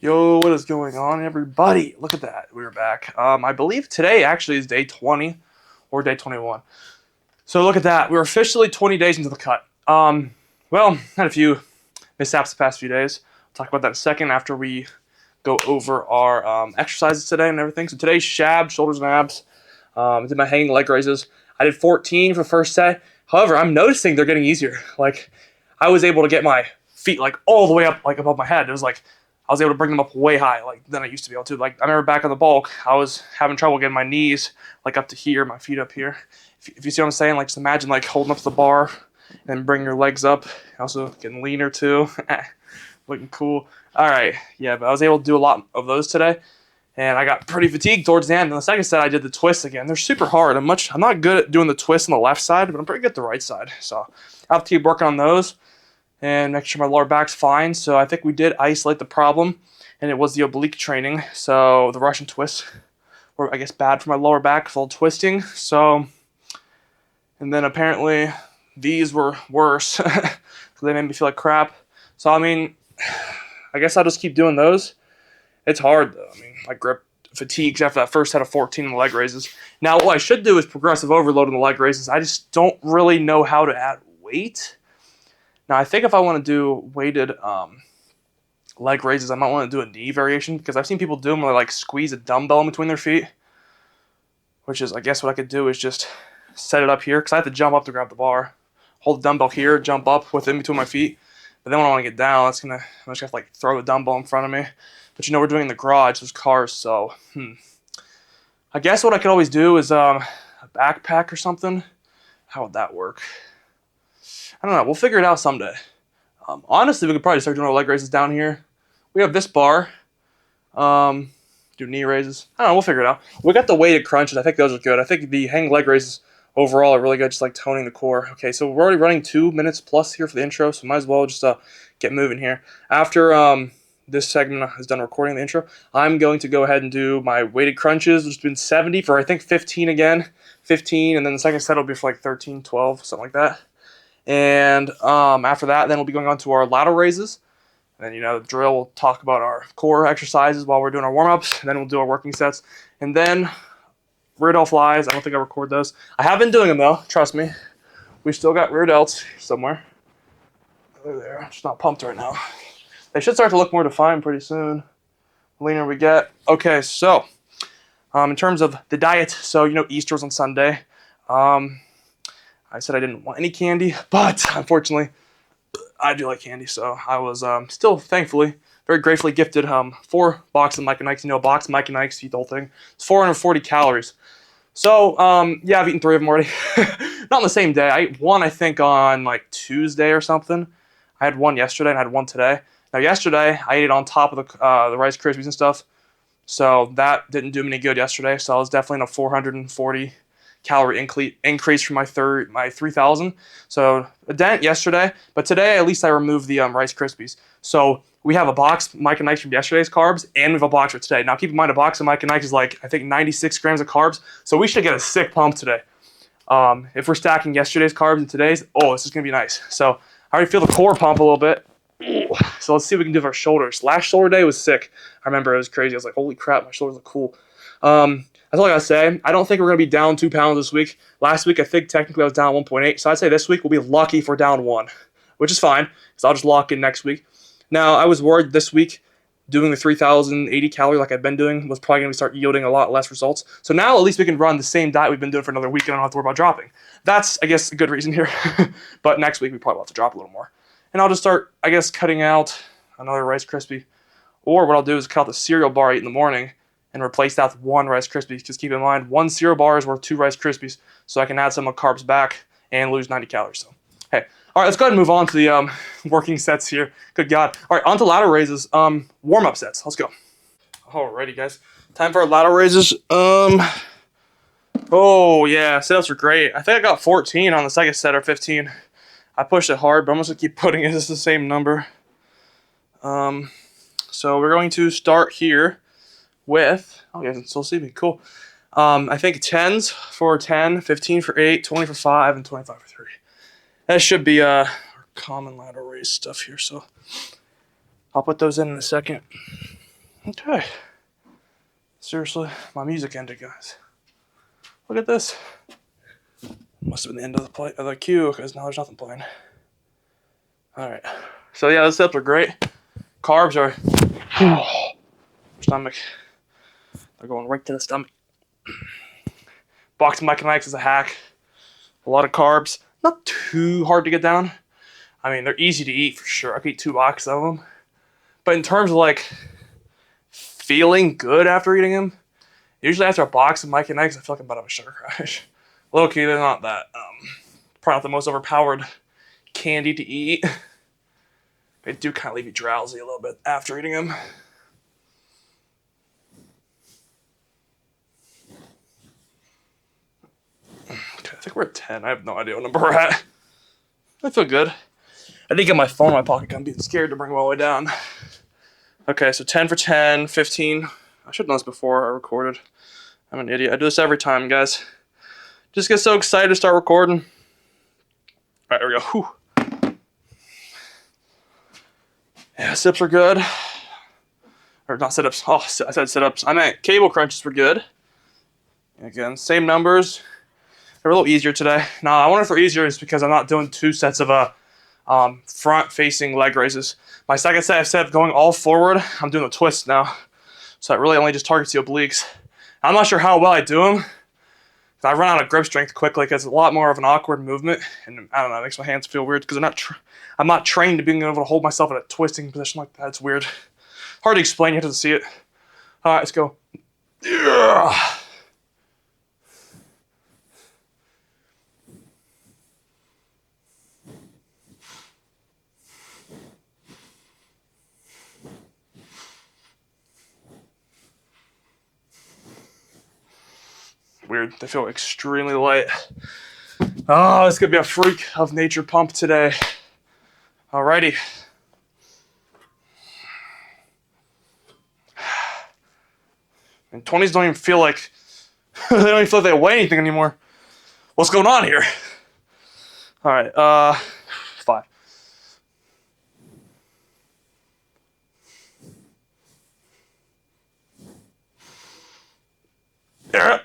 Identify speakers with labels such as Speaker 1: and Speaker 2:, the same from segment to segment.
Speaker 1: Yo, what is going on, everybody? Look at that. We're back. I believe today actually is day 20 or day 21. So look at that. We're officially 20 days into the cut. Well, had a few mishaps the past few days. I'll talk about that in a second after we go over our exercises today and everything. So today's Shabs, shoulders and abs. I did my hanging leg raises. I did 14 for the first set. However, I'm noticing they're getting easier. Like, I was able to get my feet like all the way up, like above my head. It was like I was able to bring them up way high, like than I used to be able to. Like I remember back on the bulk, I was having trouble getting my knees like up to here, my feet up here. If you see what I'm saying, like just imagine like holding up to the bar and bring your legs up. Also getting leaner too, looking cool. All right, yeah, but I was able to do a lot of those today, and I got pretty fatigued towards the end. And the second set, I did the twists again. They're super hard. I'm not good at doing the twists on the left side, but I'm pretty good at the right side. So I have to keep working on those and make sure my lower back's fine. So I think we did isolate the problem, and it was the oblique training. So the Russian twists were, I guess, bad for my lower back, full twisting. So, and then apparently these were worse because they made me feel like crap. So I mean, I guess I'll just keep doing those. It's hard though. I mean, my grip fatigues after that first set of 14 in the leg raises. Now what I should do is progressive overload in the leg raises. I just don't really know how to add weight. Now, I think if I want to do weighted leg raises, I might want to do a knee variation because I've seen people do them where they like squeeze a dumbbell in between their feet, which is, I guess what I could do is just set it up here because I have to jump up to grab the bar, hold the dumbbell here, jump up with it in between my feet. But then when I want to get down, I'm just gonna have to like throw a dumbbell in front of me. But you know, we're doing in the garage, there's cars, so I guess what I could always do is a backpack or something. How would that work? I don't know. We'll figure it out someday. Honestly, we could probably start doing our leg raises down here. We have this bar. Do knee raises. I don't know. We'll figure it out. We got the weighted crunches. I think those are good. I think the hang leg raises overall are really good, just like toning the core. Okay, so we're already running 2 minutes plus here for the intro, so might as well just get moving here. After this segment is done recording the intro, I'm going to go ahead and do my weighted crunches, which has been 70 for, I think, 15 again. 15, and then the second set will be for like 13, 12, something like that. And after that, then we'll be going on to our lateral raises. And then, you know, the drill, we'll talk about our core exercises while we're doing our warm-ups. And then we'll do our working sets. And then rear delt flies. I don't think I record those. I have been doing them, though. Trust me. We still got rear delts somewhere. They're there. I'm just not pumped right now. They should start to look more defined pretty soon. The leaner we get. Okay, so in terms of the diet, so, you know, Easter was on Sunday. I said I didn't want any candy, but unfortunately, I do like candy. So I was still, thankfully, very gratefully gifted 4 boxes of Mike and Ike's. You know, a box of Mike and Ike's, eat the whole thing. It's 440 calories. So, yeah, I've eaten 3 of them already. Not on the same day. I ate one, I think, on like Tuesday or something. I had one yesterday and I had one today. Now, yesterday, I ate it on top of the Rice Krispies and stuff. So that didn't do me any good yesterday. So I was definitely in a 440 calorie increase from my 3,000. So a dent yesterday, but today at least I removed the Rice Krispies. So we have a box Mike and Ike's from yesterday's carbs, and we have a box for today. Now keep in mind, a box of Mike and Ike's is like, I think 96 grams of carbs. So we should get a sick pump today. If we're stacking yesterday's carbs and today's, this is gonna be nice. So I already feel the core pump a little bit. So let's see what we can do with our shoulders. Last shoulder day was sick. I remember it was crazy. I was like, holy crap, my shoulders look cool. That's all I gotta say. I don't think we're gonna be down 2 pounds this week. Last week, I think technically I was down 1.8. So I'd say this week we'll be lucky if we're down 1, which is fine, because I'll just lock in next week. Now, I was worried this week doing the 3,080 calorie like I've been doing was probably gonna start yielding a lot less results. So now at least we can run the same diet we've been doing for another week and I don't have to worry about dropping. That's, I guess, a good reason here. But next week we probably will have to drop a little more. And I'll just start, I guess, cutting out another Rice Krispie. Or what I'll do is cut out the cereal bar I ate in the morning and replace that with 1 Rice Krispie. Just keep in mind, 1 cereal bar is worth 2 Rice Krispies, so I can add some of the carbs back and lose 90 calories. So, hey, all right, let's go ahead and move on to the working sets here. Good God. All right, on to lateral raises. Warm-up sets. Let's go. Alrighty, guys. Time for our lateral raises. Oh, yeah, sit-ups are great. I think I got 14 on the second set, or 15. I pushed it hard, but I'm just going to keep putting it as the same number. So we're going to start here with, oh, you guys can still see me, cool. I think 10s for 10, 15 for 8, 20 for 5, and 25 for 3. That should be our common lateral raise stuff here, so I'll put those in a second. Okay. Seriously, my music ended, guys. Look at this. Must have been the end of the cue, because now there's nothing playing. Alright. So yeah, those steps are great. Carbs are stomach. They're going right to the stomach. Boxing mechanics is a hack. A lot of carbs. Not too hard to get down. I mean, they're easy to eat for sure. I could eat 2 boxes of them. But in terms of like feeling good after eating them, usually after a box of Mike and Eggs, I feel like I'm about to have a sugar crash. Low key, they're not that. Probably not the most overpowered candy to eat. They do kind of leave you drowsy a little bit after eating them. Okay, I think we're at 10. I have no idea what number we're at. I feel good. I did get my phone in my pocket. I'm being scared to bring it all the way down. Okay, so 10 for 10, 15. I should have done this before I recorded. I'm an idiot. I do this every time, guys. Just get so excited to start recording. All right, here we go. Whew. Yeah, sit-ups are good. Or not sit-ups. Oh, I said sit-ups. I meant cable crunches were good. Again, same numbers. They're a little easier today. Now, I wonder if they're easier is because I'm not doing 2 sets of front-facing leg raises. My second set, instead of going all forward, I'm doing a twist now. So it really only just targets the obliques. I'm not sure how well I do them. I run out of grip strength quickly because it's a lot more of an awkward movement, and I don't know, it makes my hands feel weird because I'm not trained to being able to hold myself in a twisting position like that. It's weird. Hard to explain. You have to see it. All right, let's go. Yeah. Weird. They feel extremely light. Oh, this could be a freak of nature pump today. Alrighty. And 20s don't even feel like they don't even feel like they weigh anything anymore. What's going on here? Alright, 5. Yeah.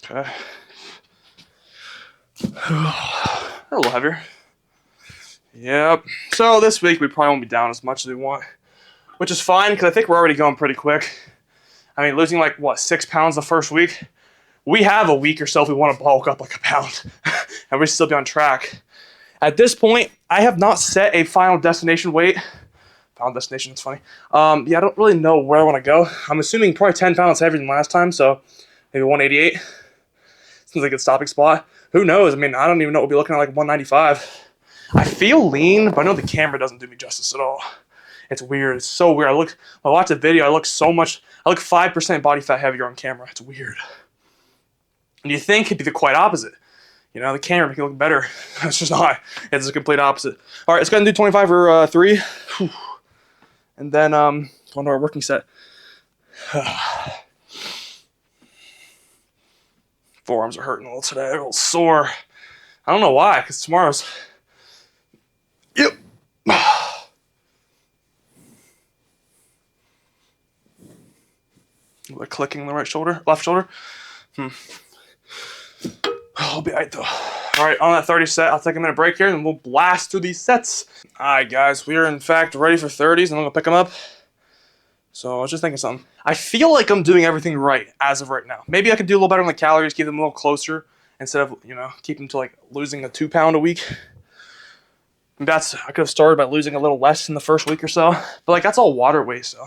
Speaker 1: Okay. A little heavier. Yep. So this week we probably won't be down as much as we want, which is fine because I think we're already going pretty quick. I mean, losing like, what, 6 pounds the first week? We have a week or so if we want to bulk up like a pound, and we still be on track. At this point, I have not set a final destination weight. Final destination, it's funny. Yeah, I don't really know where I want to go. I'm assuming probably 10 pounds heavier than last time, so maybe 188. Seems like a good stopping spot. Who knows? I mean, I don't even know what we'll be looking at, like 195. I feel lean, but I know the camera doesn't do me justice at all. It's weird. It's so weird. When I watch a video, I look 5% body fat heavier on camera. It's weird. And you think it'd be the quite opposite. You know, the camera make it look better. It's just not. It's the complete opposite. All right, let's go ahead and do 25 for 3. Whew. And then go into our working set. Forearms are hurting a little today. They're a little sore. I don't know why, because tomorrow's... Yep. We're clicking in the right shoulder, left shoulder. I'll be right though. All right, on that 30 set, I'll take a minute break here and we'll blast through these sets. All right, guys, we are in fact ready for 30s and I'm gonna pick them up. So I was just thinking something. I feel like I'm doing everything right as of right now. Maybe I could do a little better on the calories, keep them a little closer instead of, you know, keep them to like losing a 2 pound a week. I could have started by losing a little less in the first week or so, but like that's all water weight, so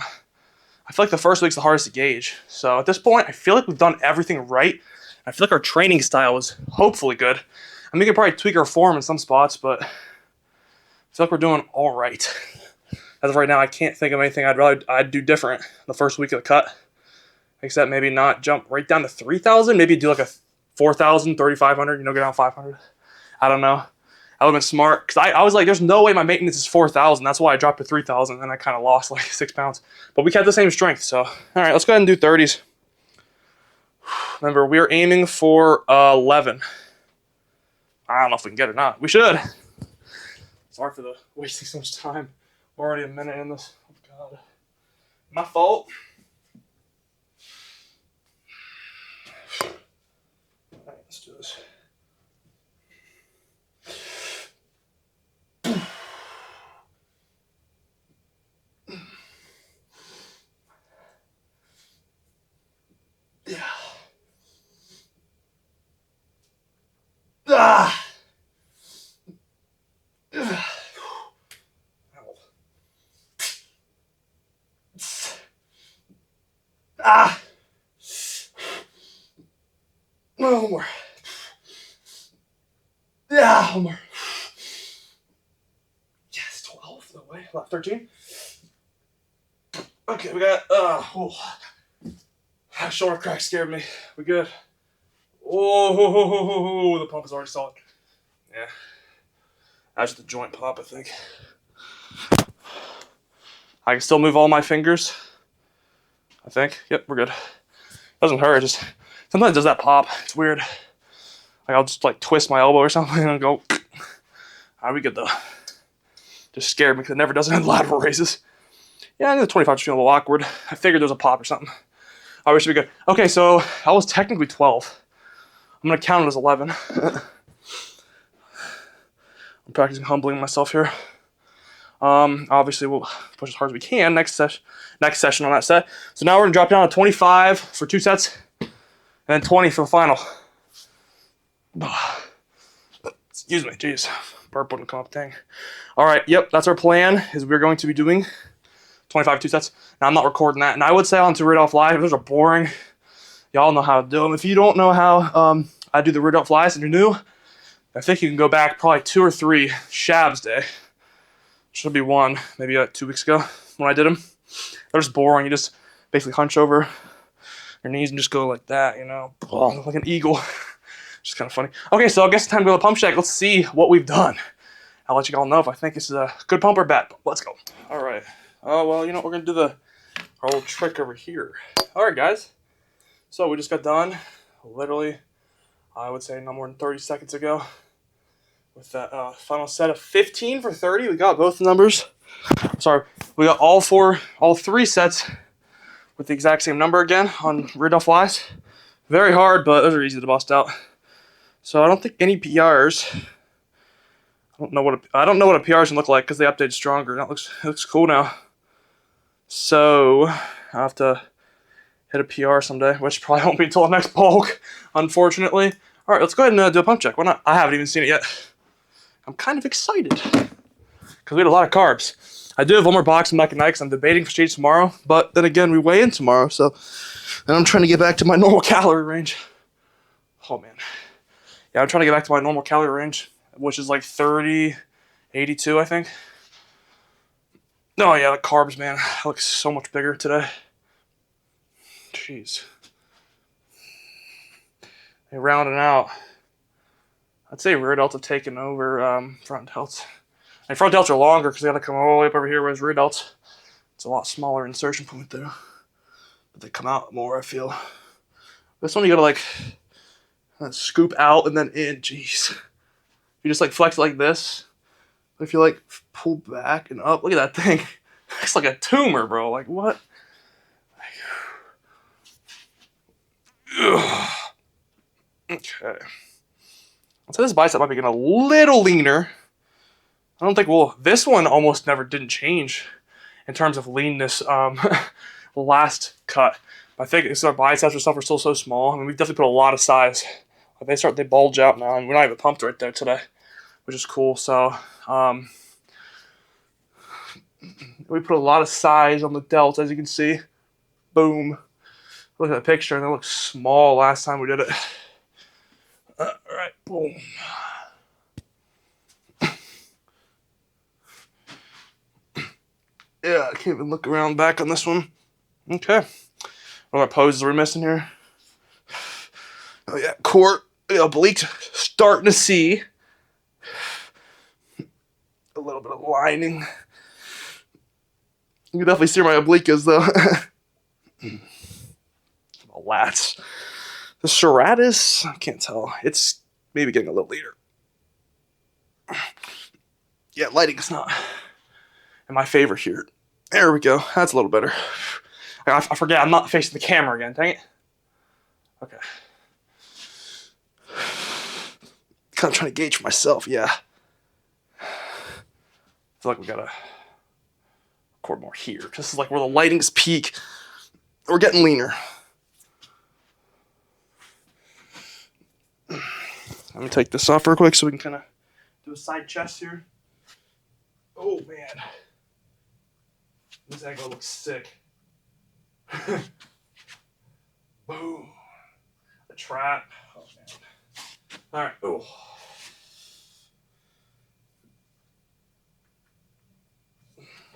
Speaker 1: I feel like the first week's the hardest to gauge. So at this point, I feel like we've done everything right. I feel like our training style is hopefully good. I mean, we could probably tweak our form in some spots, but I feel like we're doing all right. As of right now, I can't think of anything I'd do different the first week of the cut, except maybe not jump right down to 3,000. Maybe do like a 4,000, 3,500. You know, go down 500. I don't know. I would have been smart because I was like, there's no way my maintenance is 4,000. That's why I dropped to 3,000, and I kind of lost like 6 pounds. But we kept the same strength. So all right, let's go ahead and do 30s. Remember, we're aiming for 11. I don't know if we can get it or not. We should. Sorry for wasting so much time We're already a minute in this. Oh, God. My fault. All right, let's do this. Yeah. Ah. Ah. No, one more. Yeah, one more. Yes, 12. No way. Left 13. Okay, we got. That shoulder crack scared me. We good? Oh, the pump is already solid. Yeah. That's the joint pop, I think. I can still move all my fingers. I think. Yep, we're good. Doesn't hurt. Just sometimes it does that pop. It's weird. Like I'll just like twist my elbow or something and go. Alright, we good though. Just scared me because it never does it in lateral raises. Yeah, I know the 25 just feeling a little awkward. I figured there was a pop or something. Alright, we should be good. Okay, so I was technically 12. I'm gonna count it as 11. I'm practicing humbling myself here. Obviously we'll push as hard as we can next session on that set. So now we're gonna drop down to 25 for 2 sets, and then 20 for the final. Excuse me, jeez, burp wouldn't come up. Dang. All right, yep, that's our plan. Is we're going to be doing 25 2 sets. Now I'm not recording that, and I would say on to Ridolf Live, those are boring. Y'all know how to do them. If you don't know how I do the Ridolf Lives and you're new, I think you can go back probably 2 or 3 Shabs day. Should be one, maybe 2 weeks ago when I did them. They're just boring. You just basically hunch over your knees and just go like that, you know, like an eagle. Just kind of funny. Okay, so I guess it's time to go to the pump check. Let's see what we've done. I'll let you all know if I think this is a good pump or bad pump. Let's go. All right. Oh, well, you know what? We're going to do our old trick over here. All right, guys. So we just got done, literally, I would say no more than 30 seconds ago, with that final set of 15 for 30. We got both the numbers. Sorry, we got all 3 sets with the exact same number again on Ridolf Lives. Very hard, but those are easy to bust out. So I don't think any PRs. I don't know what a PR is gonna look like because they updated stronger. That looks cool now. So I'll have to hit a PR someday, which probably won't be until the next bulk, unfortunately. All right, let's go ahead and do a pump check. Why not? I haven't even seen it yet. I'm kind of excited because we had a lot of carbs. I do have one more box back at night because I'm debating for stage tomorrow, but then again, we weigh in tomorrow, so then I'm trying to get back to my normal calorie range. Oh man, yeah, I'm trying to get back to my normal calorie range, which is like 30, 82, I think. Oh yeah, the carbs, man, I look so much bigger today. Jeez. They rounded out. I'd say rear delts have taken over front delts. And front delts are longer because they got to come all the way up over here, whereas rear delts, it's a lot smaller insertion point there. But they come out more, I feel. This one you gotta like scoop out and then in. Jeez. You just like flex it like this. If you like pull back and up, look at that thing. It's like a tumor, bro. Like what? Ugh. Okay. I'd say this bicep might be getting a little leaner. I don't think, well, this one almost never didn't change in terms of leanness last cut. I think it's our biceps and stuff are still so small. I mean, we've definitely put a lot of size. They bulge out now, and we're not even pumped right there today, which is cool. So we put a lot of size on the delts, as you can see. Boom. Look at that picture, and it looks small last time we did it. All right, boom. Yeah, I can't even look around back on this one. Okay. What other poses are we missing here? Oh yeah, core, obliques, starting to see. A little bit of lining. You can definitely see where my oblique is though. Lats. The serratus, I can't tell. It's maybe getting a little leaner. Yeah, lighting is not and my favorite here. There we go. That's a little better. I forget, I'm not facing the camera again. Dang it. Okay. Kind of trying to gauge for myself, yeah. I feel like we gotta record more here. This is like where the lighting's peak. We're getting leaner. Let me take this off real quick so we can kind of do a side chest here. Oh, man. This angle looks sick. Boom. The trap. Oh, man. All right. Oh.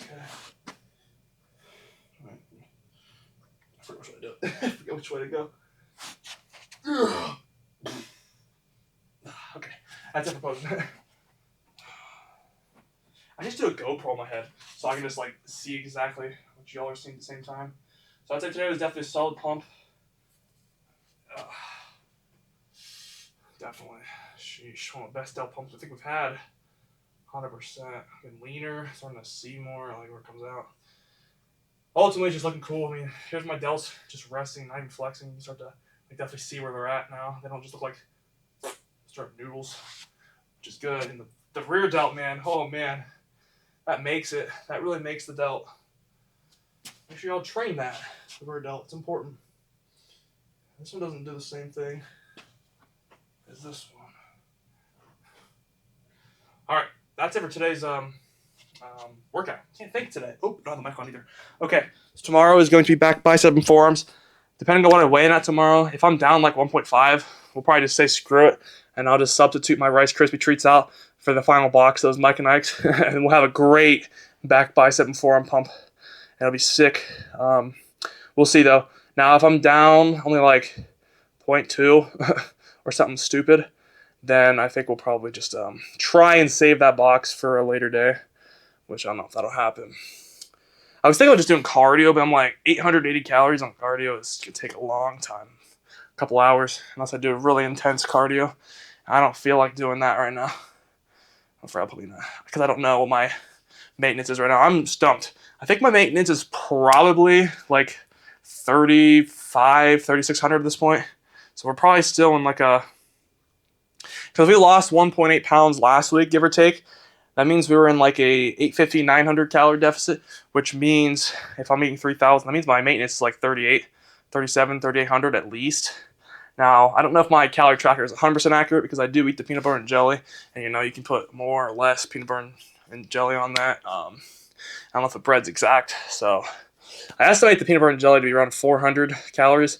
Speaker 1: Okay. All right. I forgot which way to do it. I forgot which way to go. Okay. That's it for posing. I just do a GoPro on my head so I can just like see exactly what y'all are seeing at the same time. So I'd say today was definitely a solid pump. Definitely. Sheesh. One of the best delt pumps I think we've had. 100%. Getting leaner, starting to see more, I like where it comes out. Ultimately, it's just looking cool. I mean, here's my delts just resting, not even flexing. You start to like, definitely see where they're at now. They don't just look like start noodles, which is good. And the rear delt, man, oh man, that makes it. That really makes the delt. Make sure y'all train that, the rear delt. It's important. This one doesn't do the same thing as this one. All right, that's it for today's workout. Can't think today. Oh, not the mic on either. Okay, so tomorrow is going to be back bicep and forearms. Depending on what I weigh in at tomorrow, if I'm down like 1.5, we'll probably just say screw it, and I'll just substitute my Rice Krispie treats out for the final box, those Mike and Ike's, and we'll have a great back bicep and forearm pump. It'll be sick. We'll see though. Now, if I'm down only like 0.2 or something stupid, then I think we'll probably just try and save that box for a later day, which I don't know if that'll happen. I was thinking of just doing cardio, but I'm like 880 calories on cardio is gonna take a long time, a couple hours, unless I do a really intense cardio. I don't feel like doing that right now. Probably not, because I don't know what my maintenance is right now. I'm stumped. I think my maintenance is probably like 3,600 at this point. So we're probably still in like a, because we lost 1.8 pounds last week, give or take. That means we were in like a 850, 900 calorie deficit, which means if I'm eating 3,000, that means my maintenance is like 3,800 at least. Now, I don't know if my calorie tracker is 100% accurate because I do eat the peanut butter and jelly, and you know, you can put more or less peanut butter and jelly on that. I don't know if the bread's exact, so I estimate the peanut butter and jelly to be around 400 calories,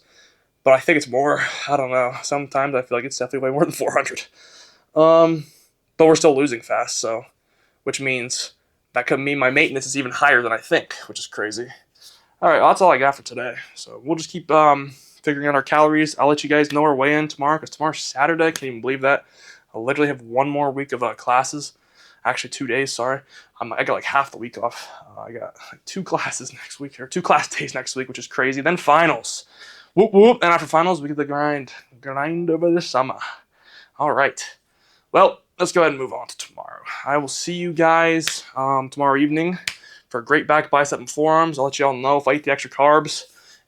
Speaker 1: but I think it's more. I don't know. Sometimes I feel like it's definitely way more than 400. But we're still losing fast, so, which means that could mean my maintenance is even higher than I think, which is crazy. All right, well, that's all I got for today. So we'll just keep figuring out our calories. I'll let you guys know our weigh-in tomorrow, because tomorrow's Saturday. Can't even believe that. I'll literally have one more week of classes. Actually, 2 days, sorry. I got like half the week off. I got like 2 classes next week, or 2 class days next week, which is crazy. Then finals. Whoop, whoop. And after finals, we get the grind over the summer. All right. Well, let's go ahead and move on to tomorrow. I will see you guys tomorrow evening for a great back, bicep, and forearms. I'll let you all know if I eat the extra carbs,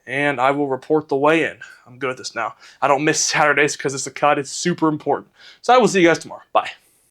Speaker 1: and I will report the weigh-in. I'm good at this now. I don't miss Saturdays because it's a cut. It's super important. So I will see you guys tomorrow. Bye.